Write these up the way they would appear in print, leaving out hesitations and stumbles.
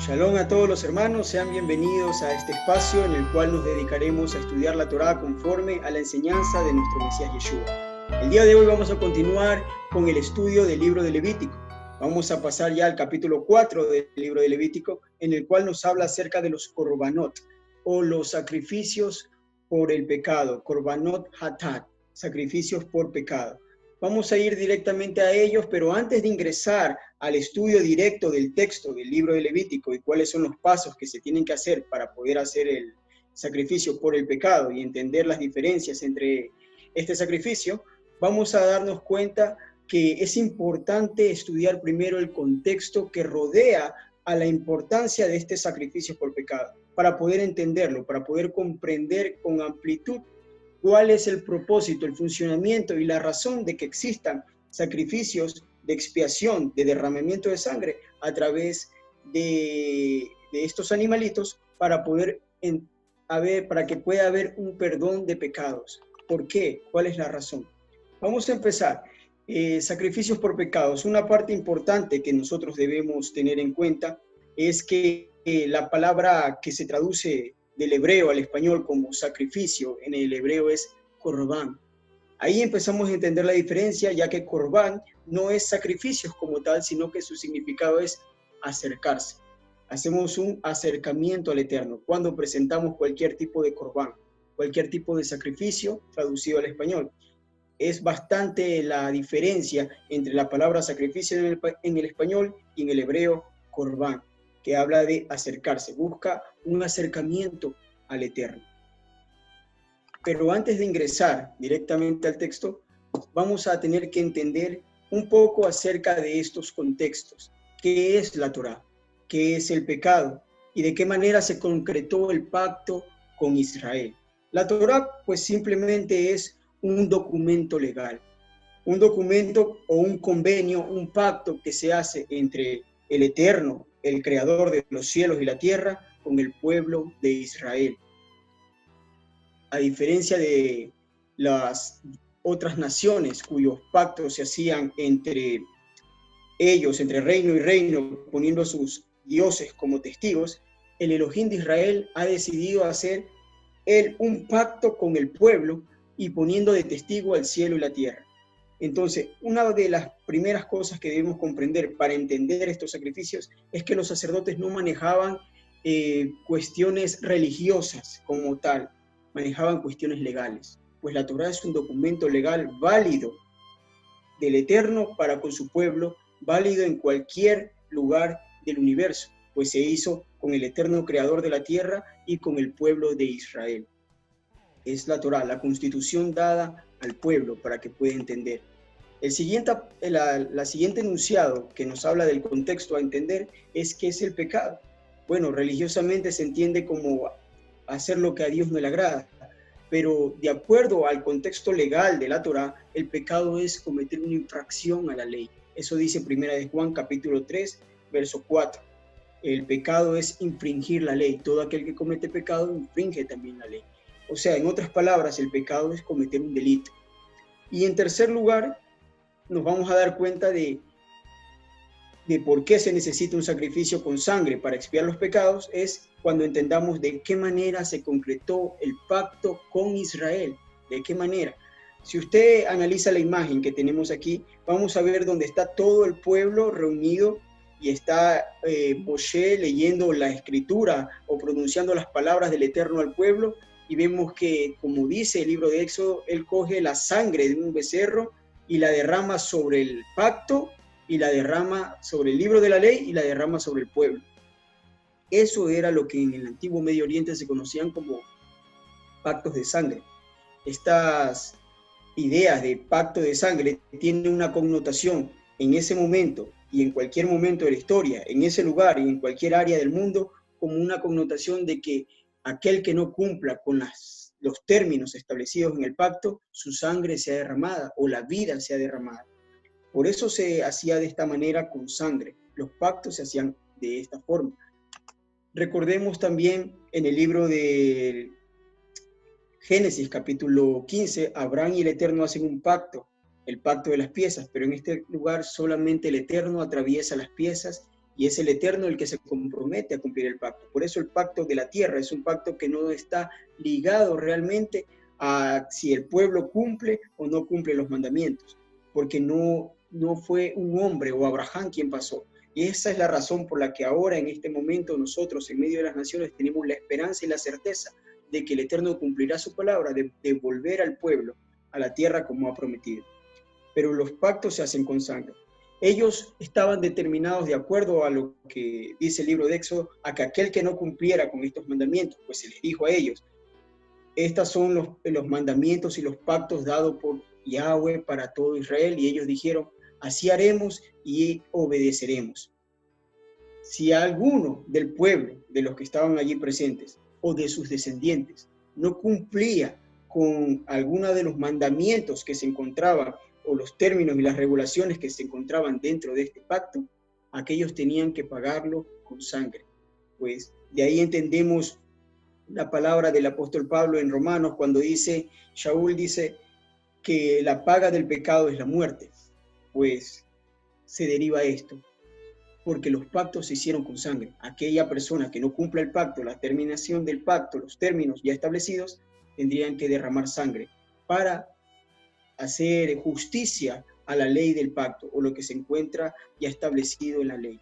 Shalom a todos los hermanos, sean bienvenidos a este espacio en el cual nos dedicaremos a estudiar la Torá conforme a la enseñanza de nuestro Mesías Yeshua. El día de hoy vamos a continuar con el estudio del libro de Levítico. Vamos a pasar ya al capítulo 4 del libro de Levítico, en el cual nos habla acerca de los korbanot, o los sacrificios por el pecado, korbanot hatat, sacrificios por pecado. Vamos a ir directamente a ellos, pero antes de ingresar al estudio directo del texto del libro de Levítico y cuáles son los pasos que se tienen que hacer para poder hacer el sacrificio por el pecado y entender las diferencias entre este sacrificio, vamos a darnos cuenta que es importante estudiar primero el contexto que rodea a la importancia de este sacrificio por pecado, para poder entenderlo, para poder comprender con amplitud cuál es el propósito, el funcionamiento y la razón de que existan sacrificios de expiación, de derramamiento de sangre a través de estos animalitos para poder para que pueda haber un perdón de pecados. ¿Por qué? ¿Cuál es la razón? Vamos a empezar. Sacrificios por pecados. Una parte importante que nosotros debemos tener en cuenta es que la palabra que se traduce del hebreo al español como sacrificio, en el hebreo es corbán. Ahí empezamos a entender la diferencia, ya que corbán no es sacrificios como tal, sino que su significado es acercarse. Hacemos un acercamiento al Eterno cuando presentamos cualquier tipo de corbán, cualquier tipo de sacrificio traducido al español. Es bastante la diferencia entre la palabra sacrificio en el español y en el hebreo corbán, que habla de acercarse, busca un acercamiento al Eterno. Pero antes de ingresar directamente al texto, vamos a tener que entender un poco acerca de estos contextos. ¿Qué es la Torá? ¿Qué es el pecado? ¿Y de qué manera se concretó el pacto con Israel? La Torá, pues simplemente es un documento legal, un documento o un convenio, un pacto que se hace entre el Eterno, el Creador de los cielos y la tierra, con el pueblo de Israel. A diferencia de las otras naciones cuyos pactos se hacían entre ellos, entre reino y reino, poniendo a sus dioses como testigos, el Elohim de Israel ha decidido hacer un pacto con el pueblo y poniendo de testigo al cielo y la tierra. Entonces, una de las primeras cosas que debemos comprender para entender estos sacrificios es que los sacerdotes no manejaban cuestiones religiosas como tal, manejaban cuestiones legales, pues la Torá es un documento legal válido del Eterno para con su pueblo, válido en cualquier lugar del universo, pues se hizo con el Eterno Creador de la tierra y con el pueblo de Israel. Es la Torá, la constitución dada al pueblo para que pueda entender. La siguiente enunciado que nos habla del contexto a entender es qué es el pecado. Bueno, religiosamente se entiende como hacer lo que a Dios no le agrada, pero de acuerdo al contexto legal de la Torá, el pecado es cometer una infracción a la ley. Eso dice 1 de Juan capítulo 3, verso 4. El pecado es infringir la ley. Todo aquel que comete pecado infringe también la ley. O sea, en otras palabras, el pecado es cometer un delito. Y en tercer lugar, nos vamos a dar cuenta de por qué se necesita un sacrificio con sangre para expiar los pecados, es cuando entendamos de qué manera se concretó el pacto con Israel. ¿De qué manera? Si usted analiza la imagen que tenemos aquí, vamos a ver dónde está todo el pueblo reunido y está Moshe leyendo la escritura o pronunciando las palabras del Eterno al pueblo, y vemos que, como dice el libro de Éxodo, él coge la sangre de un becerro y la derrama sobre el pacto, y la derrama sobre el libro de la ley, y la derrama sobre el pueblo. Eso era lo que en el antiguo Medio Oriente se conocían como pactos de sangre. Estas ideas de pacto de sangre tienen una connotación en ese momento y en cualquier momento de la historia, en ese lugar y en cualquier área del mundo, como una connotación de que aquel que no cumpla con los términos establecidos en el pacto, su sangre sea derramada o la vida sea derramada. Por eso se hacía de esta manera con sangre. Los pactos se hacían de esta forma. Recordemos también en el libro de Génesis capítulo 15, Abraham y el Eterno hacen un pacto, el pacto de las piezas, pero en este lugar solamente el Eterno atraviesa las piezas y es el Eterno el que se compromete a cumplir el pacto. Por eso el pacto de la tierra es un pacto que no está ligado realmente a si el pueblo cumple o no cumple los mandamientos, porque no fue un hombre o Abraham quien pasó. Y esa es la razón por la que ahora, en este momento, nosotros, en medio de las naciones, tenemos la esperanza y la certeza de que el Eterno cumplirá su palabra, de devolver al pueblo a la tierra como ha prometido. Pero los pactos se hacen con sangre. Ellos estaban determinados, de acuerdo a lo que dice el libro de Éxodo, a que aquel que no cumpliera con estos mandamientos, pues se les dijo a ellos, estos son los mandamientos y los pactos dados por Yahweh para todo Israel, y ellos dijeron, así haremos y obedeceremos. Si alguno del pueblo, de los que estaban allí presentes, o de sus descendientes, no cumplía con alguno de los mandamientos que se encontraban, o los términos y las regulaciones que se encontraban dentro de este pacto, aquellos tenían que pagarlo con sangre. Pues de ahí entendemos la palabra del apóstol Pablo en Romanos, cuando dice, Shaul dice que la paga del pecado es la muerte. Pues se deriva esto, porque los pactos se hicieron con sangre. Aquella persona que no cumpla el pacto, la terminación del pacto, los términos ya establecidos, tendrían que derramar sangre para hacer justicia a la ley del pacto, o lo que se encuentra ya establecido en la ley.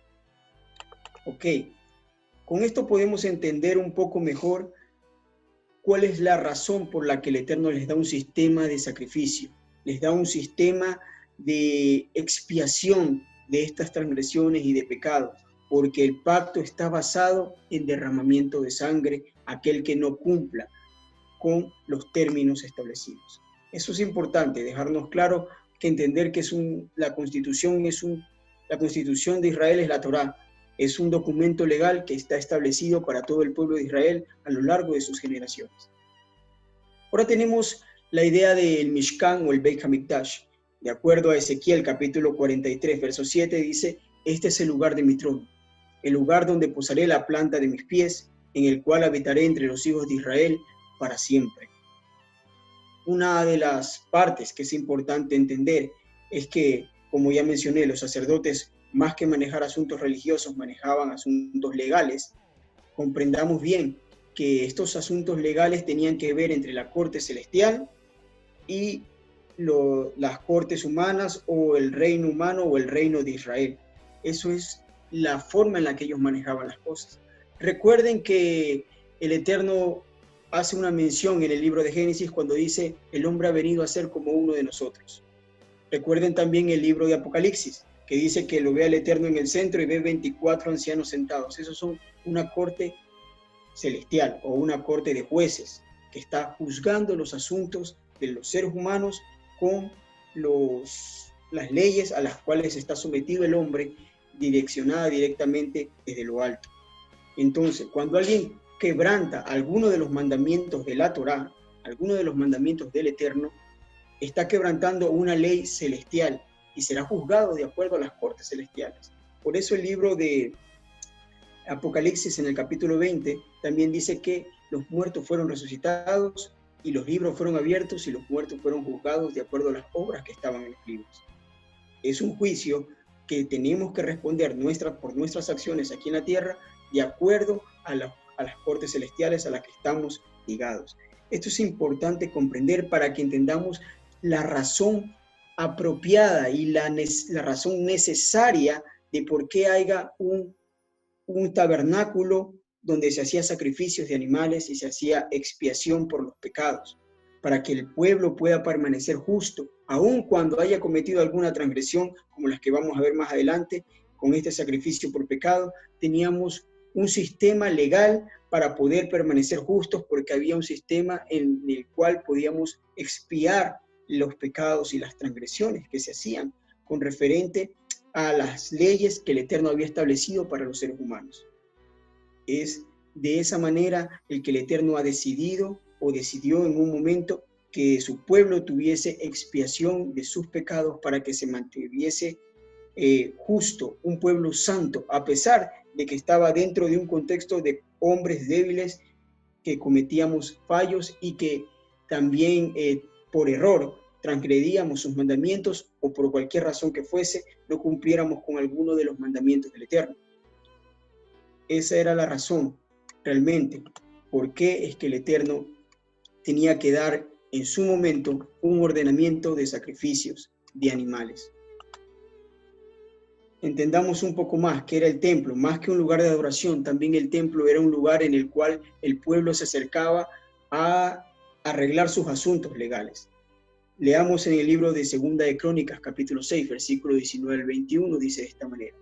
Ok, con esto podemos entender un poco mejor cuál es la razón por la que el Eterno les da un sistema de sacrificio, les da un sistema de expiación de estas transgresiones y de pecados, porque el pacto está basado en derramamiento de sangre, aquel que no cumpla con los términos establecidos. Eso es importante, dejarnos claro que entender que la Constitución de Israel es la Torá, es un documento legal que está establecido para todo el pueblo de Israel a lo largo de sus generaciones. Ahora tenemos la idea del Mishkan o el Beit HaMikdash. De acuerdo a Ezequiel capítulo 43, verso 7, dice, este es el lugar de mi trono, el lugar donde posaré la planta de mis pies, en el cual habitaré entre los hijos de Israel para siempre. Una de las partes que es importante entender es que, como ya mencioné, los sacerdotes, más que manejar asuntos religiosos, manejaban asuntos legales. Comprendamos bien que estos asuntos legales tenían que ver entre la corte celestial y las cortes humanas, o el reino humano o el reino de Israel. Eso es la forma en la que ellos manejaban las cosas. Recuerden que el Eterno hace una mención en el libro de Génesis cuando dice, el hombre ha venido a ser como uno de nosotros. Recuerden también el libro de Apocalipsis, que dice que lo ve al Eterno en el centro y ve 24 ancianos sentados. Esos son una corte celestial o una corte de jueces que está juzgando los asuntos de los seres humanos con las leyes a las cuales está sometido el hombre, direccionada directamente desde lo alto. Entonces, cuando alguien quebranta alguno de los mandamientos de la Torá, alguno de los mandamientos del Eterno, está quebrantando una ley celestial y será juzgado de acuerdo a las cortes celestiales. Por eso el libro de Apocalipsis en el capítulo 20 también dice que los muertos fueron resucitados y los libros fueron abiertos y los muertos fueron juzgados de acuerdo a las obras que estaban en los libros. Es un juicio que tenemos que responder por nuestras acciones aquí en la tierra de acuerdo a las cortes celestiales a las que estamos ligados. Esto es importante comprender para que entendamos la razón apropiada y la razón necesaria de por qué haya un tabernáculo donde se hacía sacrificios de animales y se hacía expiación por los pecados, para que el pueblo pueda permanecer justo, aun cuando haya cometido alguna transgresión, como las que vamos a ver más adelante. Con este sacrificio por pecado teníamos un sistema legal para poder permanecer justos, porque había un sistema en el cual podíamos expiar los pecados y las transgresiones que se hacían con referente a las leyes que el Eterno había establecido para los seres humanos. Es de esa manera el que el Eterno ha decidido o decidió en un momento que su pueblo tuviese expiación de sus pecados para que se mantuviese justo, un pueblo santo, a pesar de que estaba dentro de un contexto de hombres débiles que cometíamos fallos y que también por error transgredíamos sus mandamientos o por cualquier razón que fuese, no cumpliéramos con alguno de los mandamientos del Eterno. Esa era la razón, realmente, por qué es que el Eterno tenía que dar en su momento un ordenamiento de sacrificios de animales. Entendamos un poco más qué era el templo. Más que un lugar de adoración, también el templo era un lugar en el cual el pueblo se acercaba a arreglar sus asuntos legales. Leamos en el libro de Segunda de Crónicas, capítulo 6, versículo 19 al 21, dice de esta manera: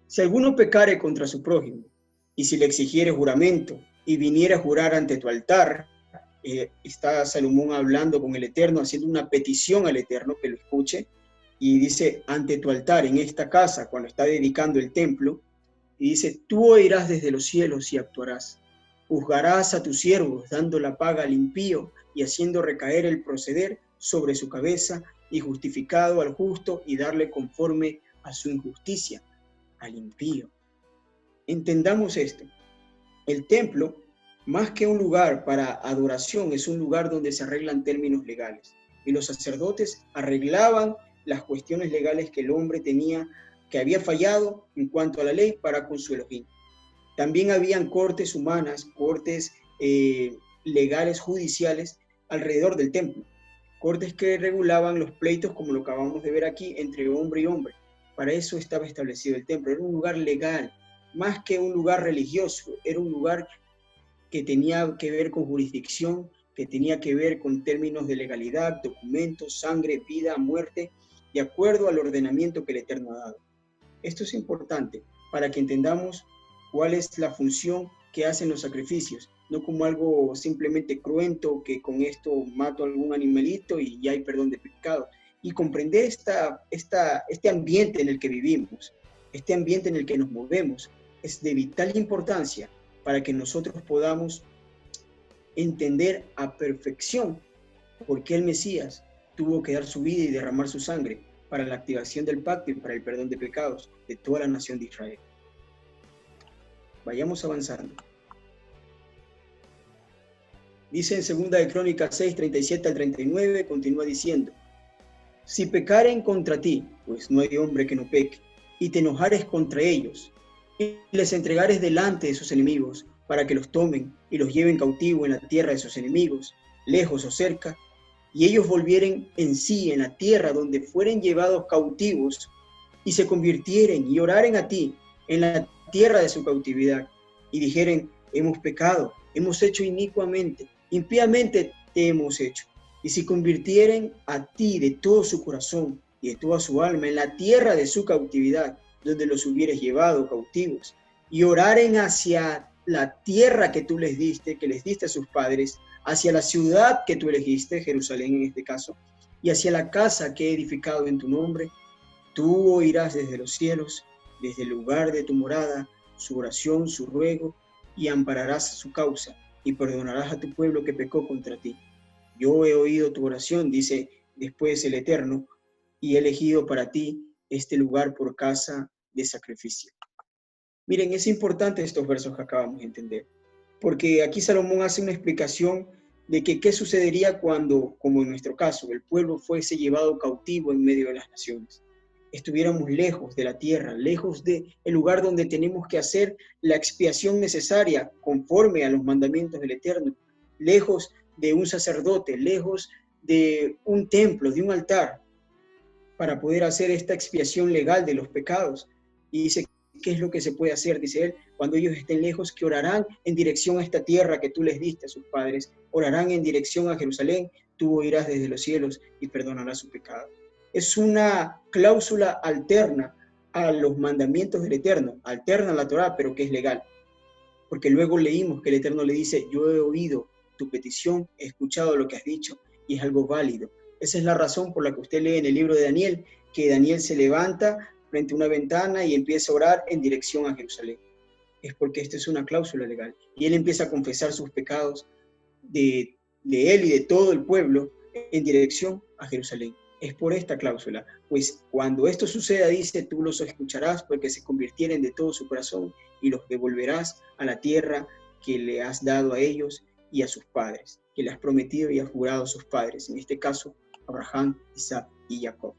si alguno pecare contra su prójimo, y si le exigiere juramento, y viniera a jurar ante tu altar, está Salomón hablando con el Eterno, haciendo una petición al Eterno que lo escuche, y dice, ante tu altar, en esta casa, cuando está dedicando el templo, y dice, tú oirás desde los cielos y actuarás. Juzgarás a tus siervos, dando la paga al impío, y haciendo recaer el proceder sobre su cabeza, y justificado al justo, y darle conforme a su injusticia, al impío. Entendamos esto. El templo, más que un lugar para adoración, es un lugar donde se arreglan términos legales. Y los sacerdotes arreglaban las cuestiones legales que el hombre tenía, que había fallado en cuanto a la ley para con su Elohim. También habían cortes humanas, cortes legales, judiciales, alrededor del templo. Cortes que regulaban los pleitos, como lo acabamos de ver aquí, entre hombre y hombre. Para eso estaba establecido el templo. Era un lugar legal, más que un lugar religioso. Era un lugar que tenía que ver con jurisdicción, que tenía que ver con términos de legalidad, documentos, sangre, vida, muerte, de acuerdo al ordenamiento que el Eterno ha dado. Esto es importante para que entendamos cuál es la función que hacen los sacrificios, no como algo simplemente cruento, que con esto mato a algún animalito y ya hay perdón de pecado. Y comprender este ambiente en el que vivimos, este ambiente en el que nos movemos, es de vital importancia para que nosotros podamos entender a perfección por qué el Mesías tuvo que dar su vida y derramar su sangre para la activación del pacto y para el perdón de pecados de toda la nación de Israel. Vayamos avanzando. Dice en 2 de Crónicas 6, 37 al 39, continúa diciendo, si pecaren contra ti, pues no hay hombre que no peque, y te enojares contra ellos, y les entregares delante de sus enemigos, para que los tomen y los lleven cautivo en la tierra de sus enemigos, lejos o cerca, y ellos volvieren en sí en la tierra donde fueren llevados cautivos, y se convirtieren y oraren a ti en la tierra de su cautividad, y dijeren, hemos pecado, hemos hecho inicuamente, impíamente te hemos hecho, y si convirtieren a ti de todo su corazón y de toda su alma en la tierra de su cautividad, donde los hubieres llevado cautivos, y oraren hacia la tierra que tú les diste, que les diste a sus padres, hacia la ciudad que tú elegiste, Jerusalén en este caso, y hacia la casa que he edificado en tu nombre, tú oirás desde los cielos, desde el lugar de tu morada, su oración, su ruego, y ampararás su causa, y perdonarás a tu pueblo que pecó contra ti. Yo he oído tu oración, dice después el Eterno, y he elegido para ti este lugar por casa de sacrificio. Miren, es importante estos versos que acabamos de entender, porque aquí Salomón hace una explicación de que qué sucedería cuando, como en nuestro caso, el pueblo fuese llevado cautivo en medio de las naciones. Estuviéramos lejos de la tierra, lejos del lugar donde tenemos que hacer la expiación necesaria conforme a los mandamientos del Eterno, lejos de un sacerdote, lejos de un templo, de un altar, para poder hacer esta expiación legal de los pecados. Y dice, ¿qué es lo que se puede hacer? Dice él, cuando ellos estén lejos, que orarán en dirección a esta tierra que tú les diste a sus padres, orarán en dirección a Jerusalén, tú oirás desde los cielos y perdonarás su pecado. Es una cláusula alterna a los mandamientos del Eterno, alterna a la Torá, pero que es legal. Porque luego leímos que el Eterno le dice, yo he oído tu petición, he escuchado lo que has dicho y es algo válido. Esa es la razón por la que usted lee en el libro de Daniel, que Daniel se levanta frente a una ventana y empieza a orar en dirección a Jerusalén. Es porque esta es una cláusula legal. Y él empieza a confesar sus pecados de él y de todo el pueblo en dirección a Jerusalén. Es por esta cláusula, pues cuando esto suceda, dice, tú los escucharás porque se convirtieren de todo su corazón y los devolverás a la tierra que le has dado a ellos y a sus padres, que le has prometido y has jurado a sus padres, en este caso, Abraham, Isaac y Jacob.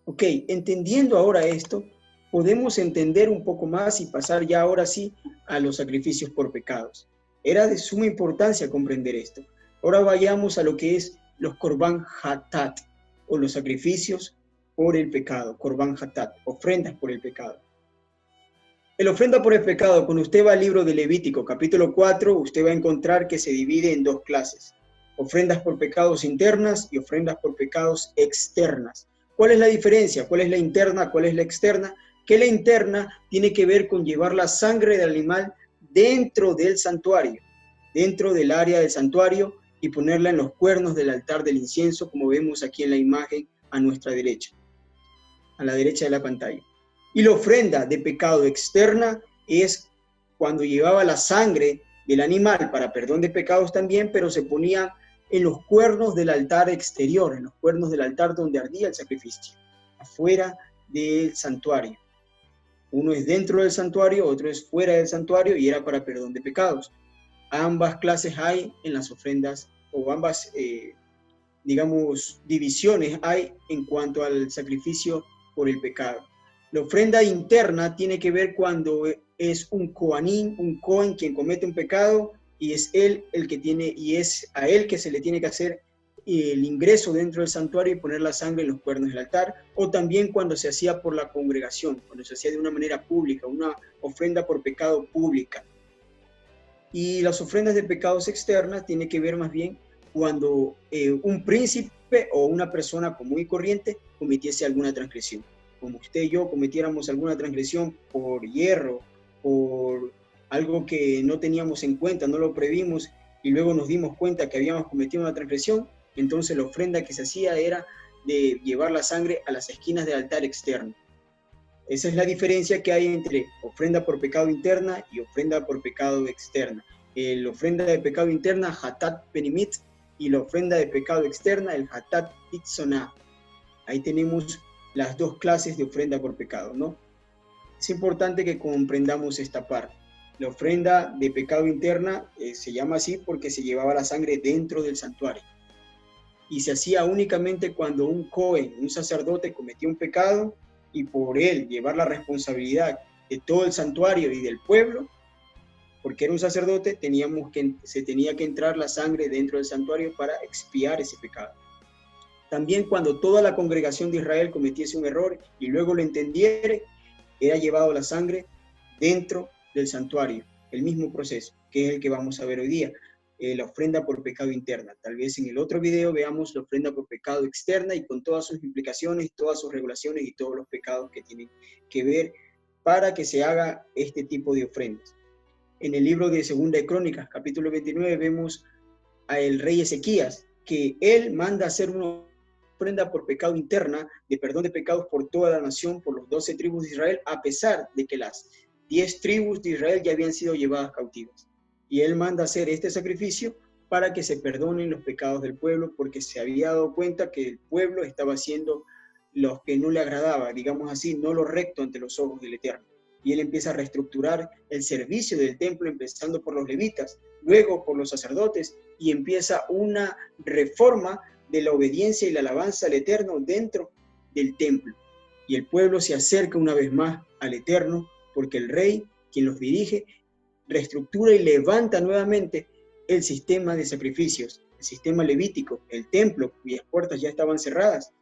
Ok, entendiendo ahora esto, podemos entender un poco más y pasar ya ahora sí a los sacrificios por pecados. Era de suma importancia comprender esto. Ahora vayamos a lo que es los Korban Hatat, o los sacrificios por el pecado, Korban Hatat, ofrendas por el pecado. El ofrenda por el pecado, cuando usted va al libro de Levítico, capítulo 4, usted va a encontrar que se divide en dos clases: ofrendas por pecados internas y ofrendas por pecados externas. ¿Cuál es la diferencia? ¿Cuál es la interna? ¿Cuál es la externa? Que la interna tiene que ver con llevar la sangre del animal dentro del santuario, dentro del área del santuario, y ponerla en los cuernos del altar del incienso, como vemos aquí en la imagen a nuestra derecha, a la derecha de la pantalla. Y la ofrenda de pecado externa es cuando llevaba la sangre del animal para perdón de pecados también, pero se ponía en los cuernos del altar exterior, en los cuernos del altar donde ardía el sacrificio, afuera del santuario. Uno es dentro del santuario, otro es fuera del santuario, y era para perdón de pecados. Ambas clases hay en las ofrendas, o ambas, digamos, divisiones hay en cuanto al sacrificio por el pecado. La ofrenda interna tiene que ver cuando es un coanín, un cohen quien comete un pecado, y es él el que tiene, y es a él que se le tiene que hacer el ingreso dentro del santuario y poner la sangre en los cuernos del altar, o también cuando se hacía por la congregación, cuando se hacía de una manera pública, una ofrenda por pecado pública. Y las ofrendas de pecados externas tiene que ver más bien cuando un príncipe o una persona común y corriente cometiese alguna transgresión. Como usted y yo cometiéramos alguna transgresión por hierro, por algo que no teníamos en cuenta, no lo previmos, y luego nos dimos cuenta que habíamos cometido una transgresión, entonces la ofrenda que se hacía era de llevar la sangre a las esquinas del altar externo. Esa es la diferencia que hay entre ofrenda por pecado interna y ofrenda por pecado externa. La ofrenda de pecado interna, Hatat Penimit, y la ofrenda de pecado externa, el Hatat Itzonah. Ahí tenemos las dos clases de ofrenda por pecado, ¿no? Es importante que comprendamos esta parte. La ofrenda de pecado interna se llama así porque se llevaba la sangre dentro del santuario. Y se hacía únicamente cuando un cohen, un sacerdote, cometía un pecado, y por él llevar la responsabilidad de todo el santuario y del pueblo, porque era un sacerdote, se tenía que entrar la sangre dentro del santuario para expiar ese pecado. También cuando toda la congregación de Israel cometiese un error y luego lo entendiere, era llevado la sangre dentro del santuario, el mismo proceso, que es el que vamos a ver hoy día, la ofrenda por pecado interna. Tal vez en el otro video veamos la ofrenda por pecado externa y con todas sus implicaciones, todas sus regulaciones y todos los pecados que tienen que ver para que se haga este tipo de ofrendas. En el libro de Segunda de Crónicas, capítulo 29, vemos al rey Ezequías, que él manda hacer una ofrenda por pecado interna, de perdón de pecados por toda la nación, por los 12 tribus de Israel, a pesar de que las 10 tribus de Israel ya habían sido llevadas cautivas. Y él manda hacer este sacrificio para que se perdonen los pecados del pueblo, porque se había dado cuenta que el pueblo estaba haciendo lo que no le agradaba, digamos así, no lo recto ante los ojos del Eterno. Y él empieza a reestructurar el servicio del templo, empezando por los levitas, luego por los sacerdotes, y empieza una reforma de la obediencia y la alabanza al Eterno dentro del templo. Y el pueblo se acerca una vez más al Eterno, porque el rey, quien los dirige, reestructura y levanta nuevamente el sistema de sacrificios, el sistema levítico, el templo, cuyas puertas ya estaban cerradas.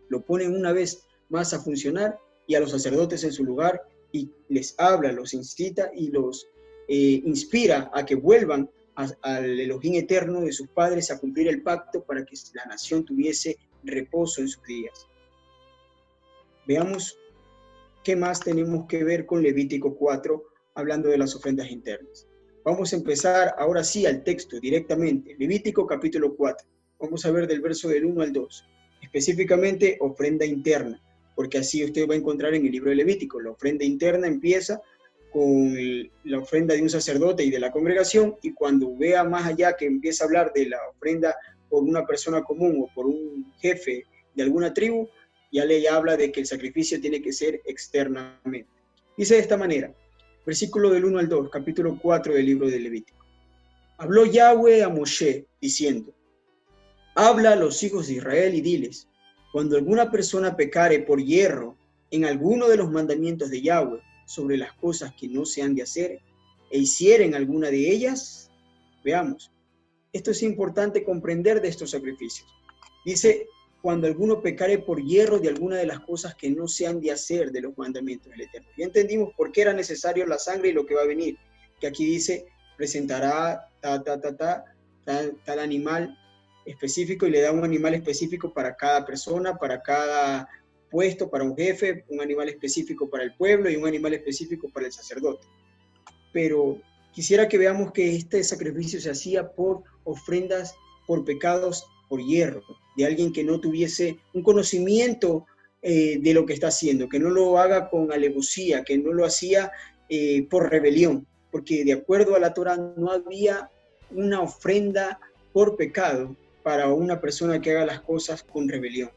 Lo ponen una vez más a funcionar, y a los sacerdotes en su lugar, y les habla, los incita y los inspira a que vuelvan al Elohim eterno de sus padres, a cumplir el pacto para que la nación tuviese reposo en sus días. Veamos qué más tenemos que ver con Levítico 4, hablando de las ofrendas internas. Vamos a empezar ahora sí al texto directamente. Levítico capítulo 4. Vamos a ver del verso del 1 al 2. Específicamente ofrenda interna, porque así usted va a encontrar en el libro de Levítico. La ofrenda interna empieza con la ofrenda de un sacerdote y de la congregación, y cuando vea más allá que empieza a hablar de la ofrenda por una persona común o por un jefe de alguna tribu, ya le habla de que el sacrificio tiene que ser externamente. Dice de esta manera, versículo del 1 al 2, capítulo 4 del libro de Levítico. Habló Yahweh a Moshe, diciendo, habla a los hijos de Israel y diles, cuando alguna persona pecare por hierro en alguno de los mandamientos de Yahweh sobre las cosas que no se han de hacer, e hicieren alguna de ellas, veamos, esto es importante comprender de estos sacrificios. Dice, cuando alguno pecare por hierro de alguna de las cosas que no se han de hacer de los mandamientos del Eterno. Ya entendimos por qué era necesario la sangre y lo que va a venir, que aquí dice, presentará tal animal específico, y le da un animal específico para cada persona, para cada puesto, para un jefe, un animal específico para el pueblo y un animal específico para el sacerdote. Pero quisiera que veamos que este sacrificio se hacía por ofrendas, por pecados, por hierro, de alguien que no tuviese un conocimiento de lo que está haciendo, que no lo haga con alevosía, que no lo hacía por rebelión, porque de acuerdo a la Torá no había una ofrenda por pecado para una persona que haga las cosas con rebelión.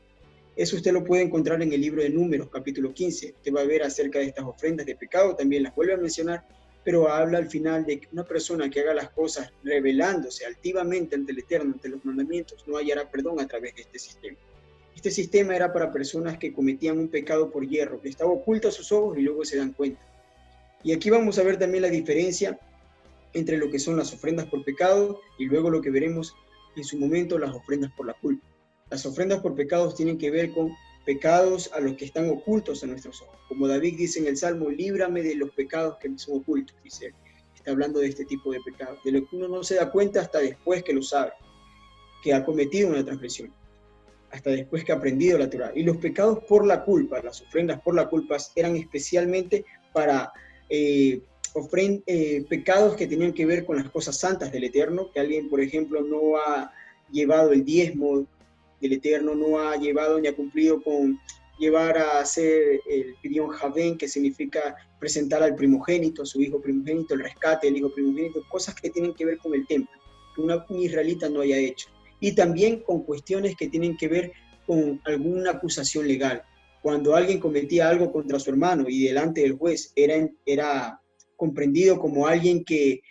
Eso usted lo puede encontrar en el libro de Números, capítulo 15. Usted va a ver acerca de estas ofrendas de pecado, también las vuelve a mencionar, pero habla al final de que una persona que haga las cosas rebelándose altivamente ante el Eterno, ante los mandamientos, no hallará perdón a través de este sistema. Este sistema era para personas que cometían un pecado por hierro, que estaba oculto a sus ojos y luego se dan cuenta. Y aquí vamos a ver también la diferencia entre lo que son las ofrendas por pecado y luego lo que veremos en su momento, las ofrendas por la culpa. Las ofrendas por pecados tienen que ver con pecados a los que están ocultos a nuestros ojos. Como David dice en el Salmo, líbrame de los pecados que me son ocultos, dice. Está hablando de este tipo de pecados, de lo que uno no se da cuenta hasta después que lo sabe, que ha cometido una transgresión, hasta después que ha aprendido la Torá. Y los pecados por la culpa, las ofrendas por la culpa, eran especialmente para pecados que tenían que ver con las cosas santas del Eterno, que alguien, por ejemplo, no ha llevado el diezmo del Eterno, no ha llevado ni ha cumplido con llevar a hacer el Pidyon Javén, que significa presentar al primogénito, a su hijo primogénito, el rescate del hijo primogénito, cosas que tienen que ver con el templo, que un israelita no haya hecho. Y también con cuestiones que tienen que ver con alguna acusación legal. Cuando alguien cometía algo contra su hermano y delante del juez era comprendido como alguien que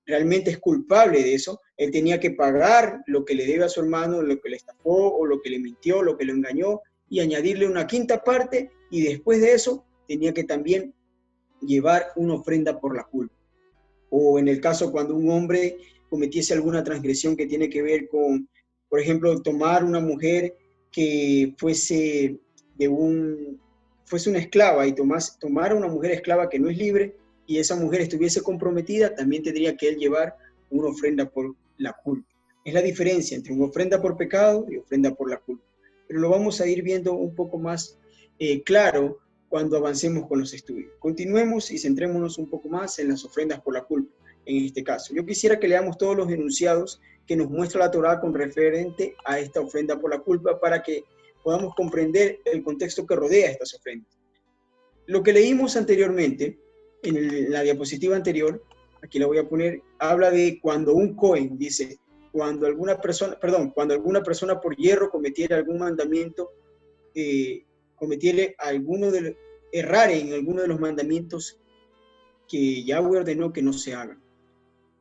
realmente es culpable de eso, él tenía que pagar lo que le debe a su hermano, lo que le estafó o lo que le mintió, lo que le engañó, y añadirle una quinta parte, y después de eso tenía que también llevar una ofrenda por la culpa. O en el caso cuando un hombre cometiese alguna transgresión que tiene que ver con, por ejemplo, tomar una mujer que fuese una esclava y tomar a una mujer esclava que no es libre, y esa mujer estuviese comprometida, también tendría que él llevar una ofrenda por la culpa. Es la diferencia entre una ofrenda por pecado y ofrenda por la culpa. Pero lo vamos a ir viendo un poco más claro cuando avancemos con los estudios. Continuemos y centrémonos un poco más en las ofrendas por la culpa, en este caso. Yo quisiera que leamos todos los enunciados que nos muestra la Torá con referente a esta ofrenda por la culpa para que podamos comprender el contexto que rodea estas ofrendas. Lo que leímos anteriormente, en la diapositiva anterior, aquí la voy a poner, habla de cuando un Cohen, dice, cuando alguna persona por hierro cometiera algún mandamiento, errare en alguno de los mandamientos que Yahweh ordenó que no se hagan.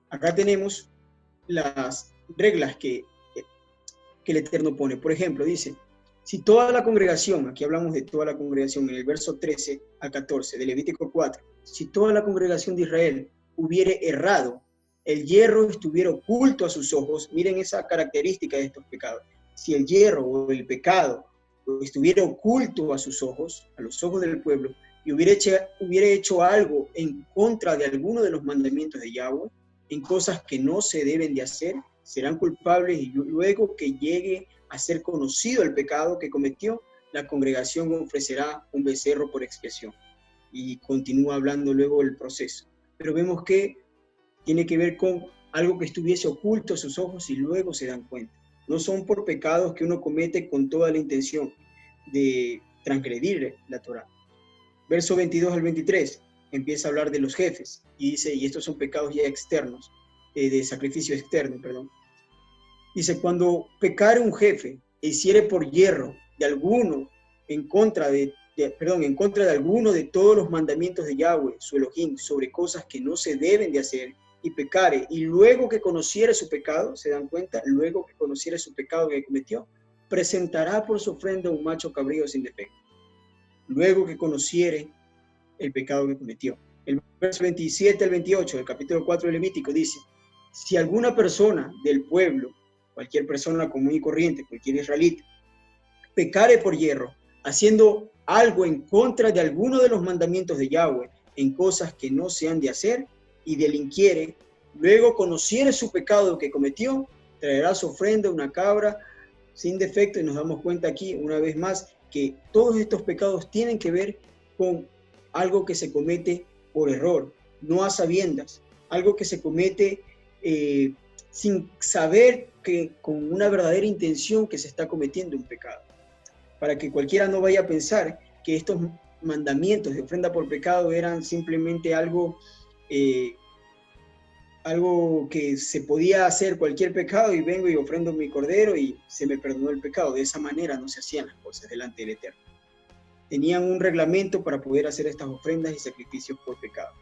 Acá tenemos las reglas que el Eterno pone. Por ejemplo, dice, si toda la congregación, aquí hablamos de toda la congregación en el verso 13 a 14 de Levítico 4, si toda la congregación de Israel hubiere errado, el hierro estuviera oculto a sus ojos, miren esa característica de estos pecados, si el hierro o el pecado estuviera oculto a sus ojos, a los ojos del pueblo, y hubiera hecho algo en contra de alguno de los mandamientos de Yahweh, en cosas que no se deben de hacer, serán culpables, y luego que llegue a ser conocido el pecado que cometió, la congregación ofrecerá un becerro por expiación. Y continúa hablando luego el proceso. Pero vemos que tiene que ver con algo que estuviese oculto a sus ojos y luego se dan cuenta. No son por pecados que uno comete con toda la intención de transgredir la Torá. Verso 22 al 23 empieza a hablar de los jefes y dice, y estos son pecados ya externos, de sacrificio externo, perdón. Dice, cuando pecare un jefe e hiciere por hierro de alguno en contra de alguno de todos los mandamientos de Yahweh, su Elohim, sobre cosas que no se deben de hacer, y pecare, y luego que conociere su pecado, ¿se dan cuenta? Luego que conociere su pecado que cometió, presentará por su ofrenda un macho cabrío sin defecto. luego que conociere el pecado que cometió. El verso 27 al 28 del capítulo 4 de Levítico dice: si alguna persona del pueblo, cualquier persona común y corriente, cualquier israelita, pecare por hierro, haciendo algo en contra de alguno de los mandamientos de Yahweh, en cosas que no se han de hacer, y delinquiere, luego conociere su pecado que cometió, traerá su ofrenda una cabra sin defecto. Y nos damos cuenta aquí, una vez más, que todos estos pecados tienen que ver con algo que se comete por error, no a sabiendas, algo que se comete sin saber que con una verdadera intención que se está cometiendo un pecado. Para que cualquiera no vaya a pensar que estos mandamientos de ofrenda por pecado eran simplemente algo que se podía hacer cualquier pecado y vengo y ofrendo mi cordero y se me perdonó el pecado. De esa manera no se hacían las cosas delante del Eterno. Tenían un reglamento para poder hacer estas ofrendas y sacrificios por pecado.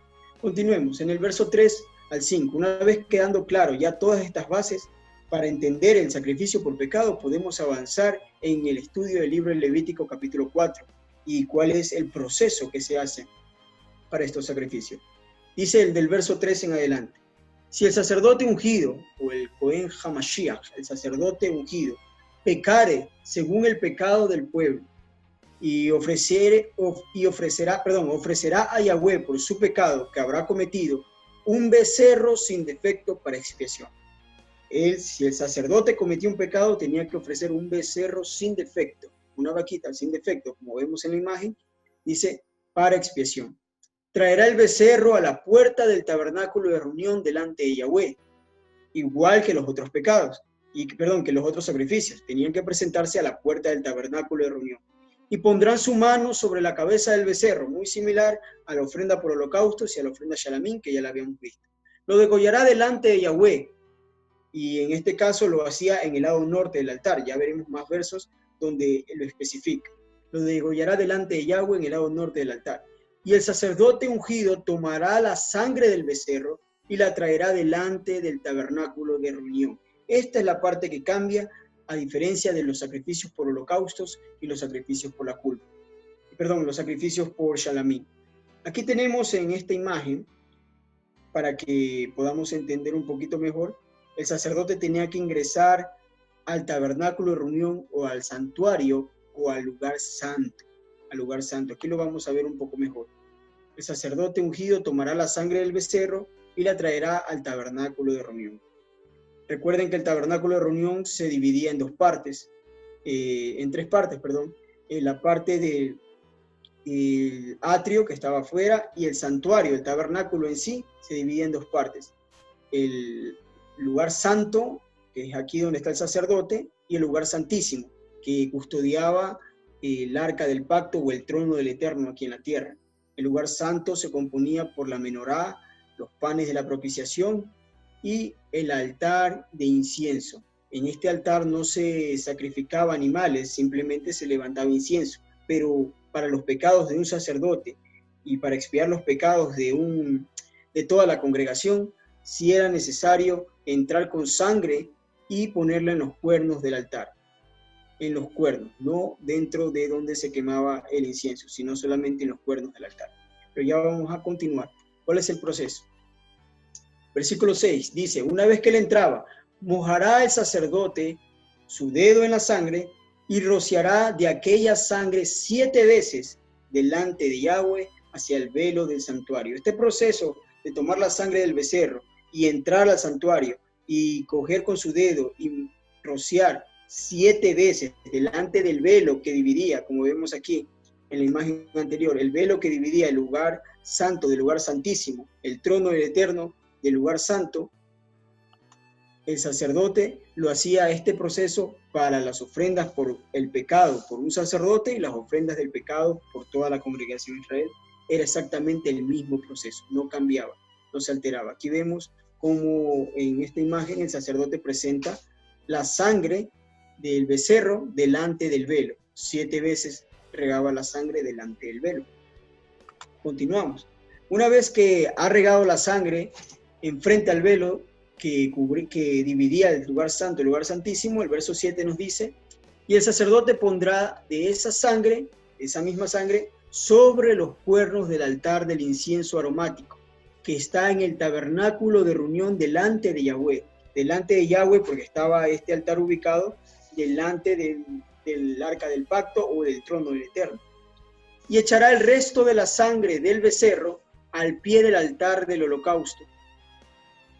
Continuemos en el verso 3 al 5. Una vez quedando claro ya todas estas bases, para entender el sacrificio por pecado, podemos avanzar en el estudio del libro de Levítico capítulo 4 y cuál es el proceso que se hace para estos sacrificios. Dice el del verso 3 en adelante: si el sacerdote ungido, o el Cohen Hamashiach, el sacerdote ungido, pecare según el pecado del pueblo, y ofrecerá a Yahweh por su pecado que habrá cometido un becerro sin defecto para expiación. Si el sacerdote cometió un pecado, tenía que ofrecer un becerro sin defecto, una vaquita sin defecto, como vemos en la imagen, dice, para expiación. Traerá el becerro a la puerta del tabernáculo de reunión delante de Yahweh, igual que los otros pecados, que los otros sacrificios, tenían que presentarse a la puerta del tabernáculo de reunión. Y pondrán su mano sobre la cabeza del becerro, muy similar a la ofrenda por holocaustos y a la ofrenda shalamín, que ya la habíamos visto. Lo degollará delante de Yahweh, y en este caso lo hacía en el lado norte del altar. Ya veremos más versos donde lo especifica. Lo degollará delante de Yahweh en el lado norte del altar. Y el sacerdote ungido tomará la sangre del becerro y la traerá delante del tabernáculo de reunión. Esta es la parte que cambia, a diferencia de los sacrificios por holocaustos y los sacrificios por la culpa. Los sacrificios por shalamín. Aquí tenemos en esta imagen, para que podamos entender un poquito mejor, el sacerdote tenía que ingresar al tabernáculo de reunión o al santuario o al lugar santo. Aquí lo vamos a ver un poco mejor. El sacerdote ungido tomará la sangre del becerro y la traerá al tabernáculo de reunión. Recuerden que el tabernáculo de reunión se dividía en tres partes. La parte del atrio que estaba afuera y el santuario, el tabernáculo en sí, se dividía en dos partes. El lugar santo, que es aquí donde está el sacerdote, y el lugar santísimo, que custodiaba el arca del pacto o el trono del Eterno aquí en la tierra. El lugar santo se componía por la menorá, los panes de la propiciación y el altar de incienso. En este altar no se sacrificaba animales, simplemente se levantaba incienso, pero para los pecados de un sacerdote y para expiar los pecados de toda la congregación, sí era necesario entrar con sangre y ponerla en los cuernos del altar. En los cuernos, no dentro de donde se quemaba el incienso, sino solamente en los cuernos del altar. Pero ya vamos a continuar. ¿Cuál es el proceso? Versículo 6 dice: una vez que él entraba, mojará el sacerdote su dedo en la sangre y rociará de aquella sangre 7 veces delante de Yahweh hacia el velo del santuario. Este proceso de tomar la sangre del becerro y entrar al santuario y coger con su dedo y rociar 7 veces delante del velo que dividía, como vemos aquí en la imagen anterior, el velo que dividía el lugar santo del lugar santísimo, el trono del Eterno del lugar santo. El sacerdote lo hacía este proceso para las ofrendas por el pecado por un sacerdote y las ofrendas del pecado por toda la congregación de Israel. Era exactamente el mismo proceso, no cambiaba, no se alteraba. Aquí vemos cómo en esta imagen el sacerdote presenta la sangre del becerro delante del velo. 7 veces regaba la sangre delante del velo. Continuamos. Una vez que ha regado la sangre enfrente al velo que dividía el lugar santo, el lugar santísimo, el verso 7 nos dice: y el sacerdote pondrá de esa sangre esa misma sangre, sobre los cuernos del altar del incienso aromático, que está en el tabernáculo de reunión delante de Yahweh. Delante de Yahweh, porque estaba este altar ubicado delante del arca del pacto o del trono del Eterno. Y echará el resto de la sangre del becerro al pie del altar del holocausto,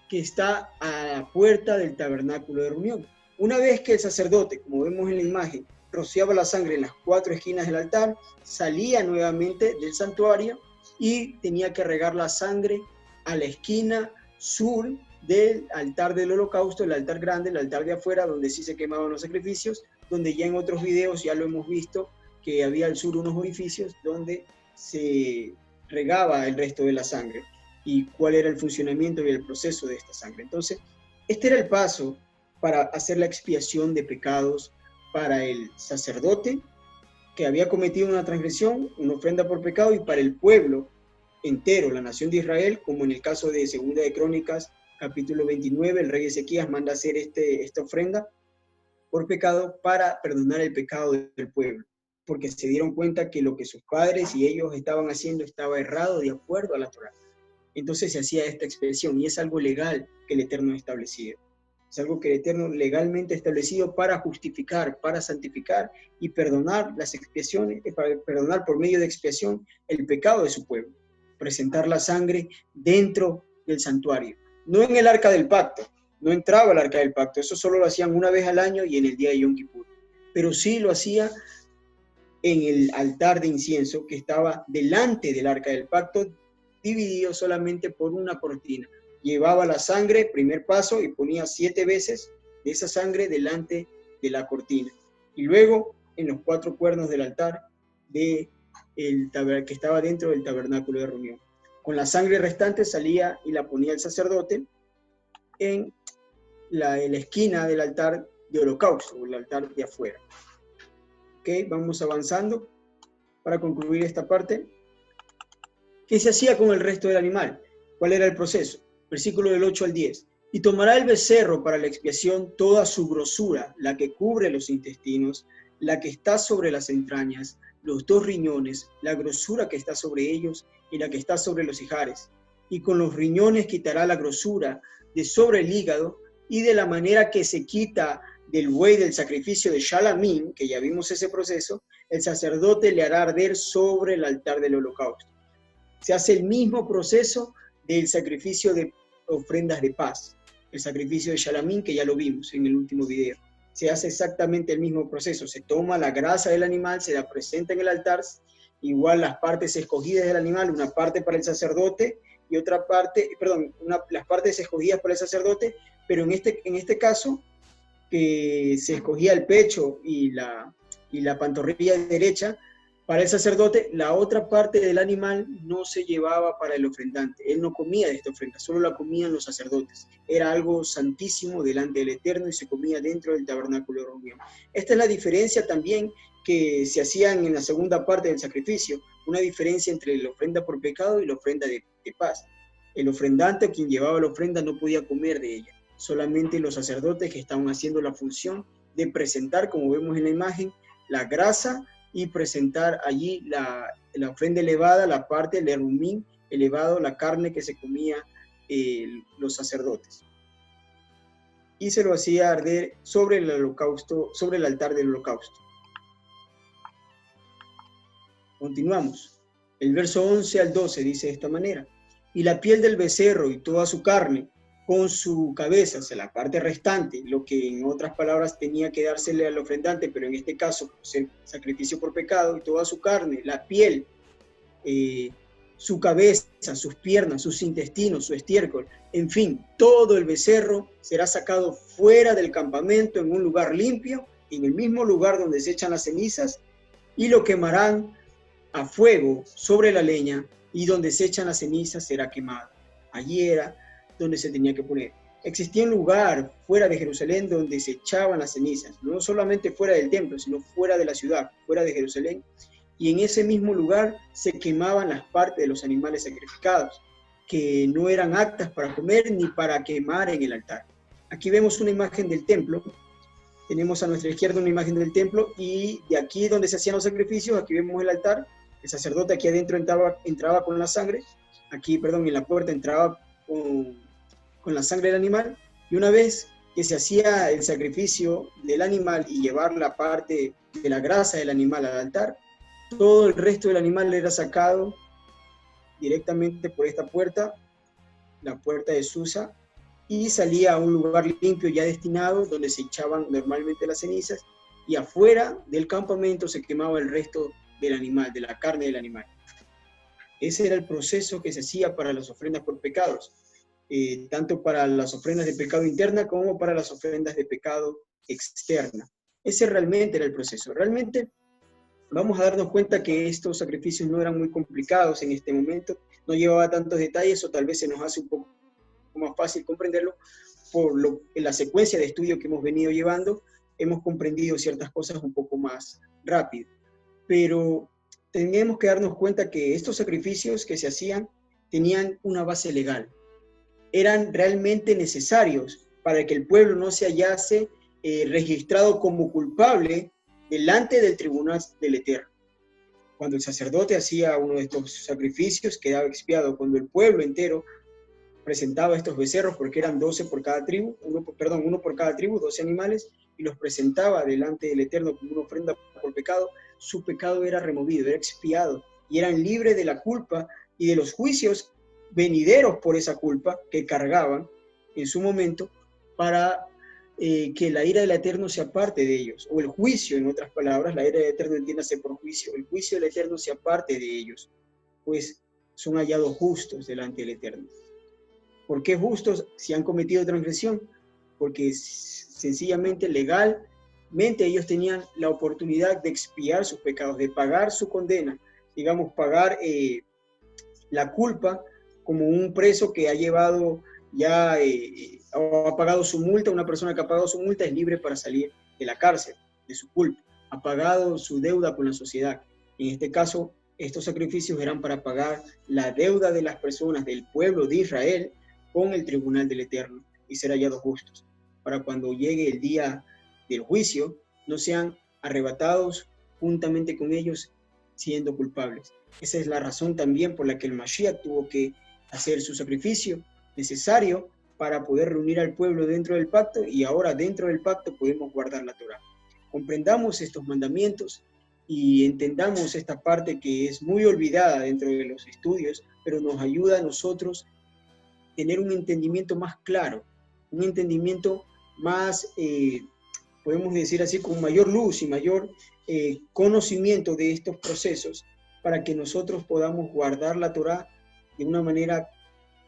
que está a la puerta del tabernáculo de reunión. Una vez que el sacerdote, como vemos en la imagen, rociaba la sangre en las 4 esquinas del altar, salía nuevamente del santuario y tenía que regar la sangre a la esquina sur del altar del holocausto, el altar grande, el altar de afuera, donde sí se quemaban los sacrificios, donde ya en otros videos ya lo hemos visto, que había al sur unos orificios donde se regaba el resto de la sangre y cuál era el funcionamiento y el proceso de esta sangre. Entonces, este era el paso para hacer la expiación de pecados para el sacerdote que había cometido una transgresión, una ofrenda por pecado, y para el pueblo entero, la nación de Israel, como en el caso de Segunda de Crónicas, capítulo 29, el rey Ezequías manda hacer esta ofrenda por pecado para perdonar el pecado del pueblo, porque se dieron cuenta que lo que sus padres y ellos estaban haciendo estaba errado de acuerdo a la Torá. Entonces se hacía esta expiación, y es algo legal que el Eterno ha establecido. Es algo que el Eterno legalmente ha establecido para justificar, para santificar y perdonar las expiaciones, para perdonar por medio de expiación el pecado de su pueblo. Presentar la sangre dentro del santuario, no en el arca del pacto, no entraba al arca del pacto, eso solo lo hacían una vez al año y en el día de Yom Kippur, pero sí lo hacía en el altar de incienso que estaba delante del arca del pacto, dividido solamente por una cortina. Llevaba la sangre, primer paso, y ponía 7 veces de esa sangre delante de la cortina. Y luego en los 4 cuernos del altar que estaba dentro del tabernáculo de reunión. Con la sangre restante salía y la ponía el sacerdote en la esquina del altar de holocausto, o el altar de afuera. Ok, vamos avanzando para concluir esta parte. ¿Qué se hacía con el resto del animal? ¿Cuál era el proceso? Versículo del 8 al 10. Y tomará el becerro para la expiación toda su grosura, la que cubre los intestinos, la que está sobre las entrañas, los 2 riñones, la grosura que está sobre ellos y la que está sobre los ijares. Y con los riñones quitará la grosura de sobre el hígado, y de la manera que se quita del buey del sacrificio de Shalamim, que ya vimos ese proceso, el sacerdote le hará arder sobre el altar del holocausto. Se hace el mismo proceso del sacrificio de ofrendas de paz, el sacrificio de Shalamim, que ya lo vimos en el último video. Se hace exactamente el mismo proceso, se toma la grasa del animal, se la presenta en el altar, igual las partes escogidas del animal, una parte para el sacerdote y otra parte, las partes escogidas para el sacerdote, pero en este caso, que se escogía el pecho y la pantorrilla derecha, para el sacerdote, la otra parte del animal no se llevaba para el ofrendante. Él no comía de esta ofrenda, solo la comían los sacerdotes. Era algo santísimo delante del Eterno y se comía dentro del tabernáculo de reunión. Esta es la diferencia también que se hacían en la segunda parte del sacrificio, una diferencia entre la ofrenda por pecado y la ofrenda de paz. El ofrendante, quien llevaba la ofrenda, no podía comer de ella. Solamente los sacerdotes que estaban haciendo la función de presentar, como vemos en la imagen, la grasa y presentar allí la ofrenda elevada, la parte del herumín elevado, la carne que se comía los sacerdotes. Y se lo hacía arder sobre el holocausto, sobre el altar del holocausto. Continuamos. El verso 11 al 12 dice de esta manera: y la piel del becerro y toda su carne, con su cabeza, o sea, la parte restante, lo que en otras palabras tenía que dársele al ofrendante, pero en este caso, el sacrificio por pecado, y toda su carne, la piel, su cabeza, sus piernas, sus intestinos, su estiércol, en fin, todo el becerro será sacado fuera del campamento en un lugar limpio, en el mismo lugar donde se echan las cenizas, y lo quemarán a fuego sobre la leña, y donde se echan las cenizas será quemado. Allí era donde se tenía que poner. Existía un lugar fuera de Jerusalén donde se echaban las cenizas, no solamente fuera del templo, sino fuera de la ciudad, fuera de Jerusalén, y en ese mismo lugar se quemaban las partes de los animales sacrificados, que no eran aptas para comer ni para quemar en el altar. Aquí vemos una imagen del templo, tenemos a nuestra izquierda una imagen del templo, y de aquí donde se hacían los sacrificios, aquí vemos el altar, el sacerdote aquí adentro entraba con la sangre, aquí, perdón, en la puerta entraba con la sangre del animal, y una vez que se hacía el sacrificio del animal y llevar la parte de la grasa del animal al altar, todo el resto del animal era sacado directamente por esta puerta, la puerta de Susa, y salía a un lugar limpio ya destinado, donde se echaban normalmente las cenizas, y afuera del campamento se quemaba el resto del animal, de la carne del animal. Ese era el proceso que se hacía para las ofrendas por pecados, tanto para las ofrendas de pecado interna como para las ofrendas de pecado externa. Ese realmente era el proceso. Realmente vamos a darnos cuenta que estos sacrificios no eran muy complicados en este momento, no llevaba tantos detalles, o tal vez se nos hace un poco más fácil comprenderlo en la secuencia de estudio que hemos venido llevando. Hemos comprendido ciertas cosas un poco más rápido, pero tenemos que darnos cuenta que estos sacrificios que se hacían tenían una base legal, eran realmente necesarios para que el pueblo no se hallase registrado como culpable delante del tribunal del Eterno. Cuando el sacerdote hacía uno de estos sacrificios, quedaba expiado. Cuando el pueblo entero presentaba estos becerros, porque eran 12 por cada tribu, uno por cada tribu, 12 animales, y los presentaba delante del Eterno como una ofrenda por pecado, su pecado era removido, era expiado, y eran libres de la culpa y de los juicios venideros por esa culpa que cargaban en su momento, para que la ira del Eterno se aparte de ellos, o el juicio, en otras palabras, la ira del Eterno entiéndase por juicio, el juicio del Eterno se aparte de ellos, pues son hallados justos delante del Eterno. ¿Por qué justos si han cometido transgresión? Porque sencillamente, legalmente, ellos tenían la oportunidad de expiar sus pecados, de pagar su condena, digamos, pagar la culpa, como un preso que ha llevado ya, ha pagado su multa. Una persona que ha pagado su multa es libre para salir de la cárcel, de su culpa, ha pagado su deuda con la sociedad. En este caso, estos sacrificios eran para pagar la deuda de las personas, del pueblo de Israel, con el tribunal del Eterno, y ser hallados justos, para cuando llegue el día del juicio, no sean arrebatados juntamente con ellos siendo culpables. Esa es la razón también por la que el Mashiach tuvo que hacer su sacrificio necesario para poder reunir al pueblo dentro del pacto, y ahora dentro del pacto podemos guardar la Torá. Comprendamos estos mandamientos y entendamos esta parte que es muy olvidada dentro de los estudios, pero nos ayuda a nosotros tener un entendimiento más claro, un entendimiento más, podemos decir así, con mayor luz y mayor conocimiento de estos procesos, para que nosotros podamos guardar la Torá de una manera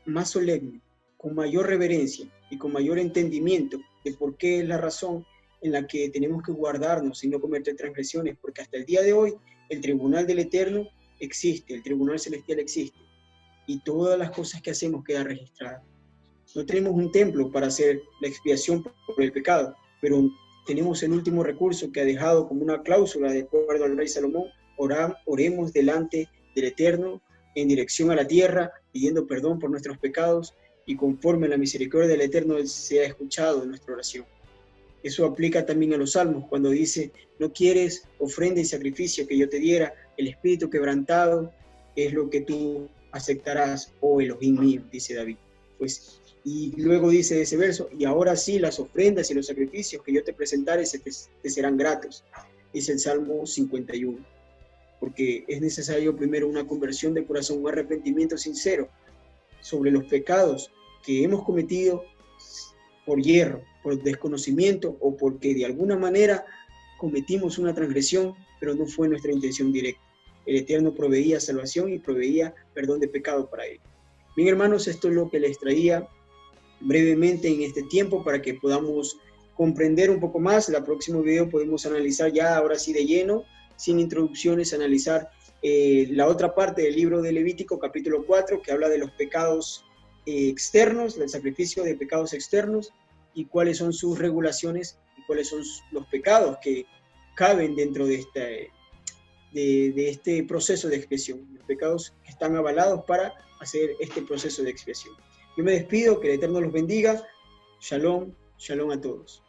más solemne, con mayor reverencia y con mayor entendimiento de por qué es la razón en la que tenemos que guardarnos y no cometer transgresiones, porque hasta el día de hoy el tribunal del Eterno existe, el tribunal celestial existe, y todas las cosas que hacemos quedan registradas. No tenemos un templo para hacer la expiación por el pecado, pero tenemos el último recurso que ha dejado como una cláusula de acuerdo al rey Salomón: oremos delante del Eterno en dirección a la tierra, pidiendo perdón por nuestros pecados, y conforme a la misericordia del Eterno sea escuchado en nuestra oración. Eso aplica también a los salmos, cuando dice: no quieres ofrenda y sacrificio que yo te diera, el espíritu quebrantado es lo que tú aceptarás, oh Elohim mío, dice David. Pues, y luego dice ese verso: y ahora sí, las ofrendas y los sacrificios que yo te presentaré te serán gratos. Es el Salmo 51. Porque es necesario primero una conversión de corazón, un arrepentimiento sincero sobre los pecados que hemos cometido por hierro, por desconocimiento, o porque de alguna manera cometimos una transgresión, pero no fue nuestra intención directa. El Eterno proveía salvación y proveía perdón de pecado para él. Bien, hermanos, esto es lo que les traía brevemente en este tiempo para que podamos comprender un poco más. En el próximo video podemos analizar ya, ahora sí de lleno, sin introducciones, analizar la otra parte del libro de Levítico, capítulo 4, que habla de los pecados externos, del sacrificio de pecados externos, y cuáles son sus regulaciones y cuáles son los pecados que caben dentro de este proceso de expiación, los pecados que están avalados para hacer este proceso de expiación. Yo me despido, que el Eterno los bendiga. Shalom, shalom a todos.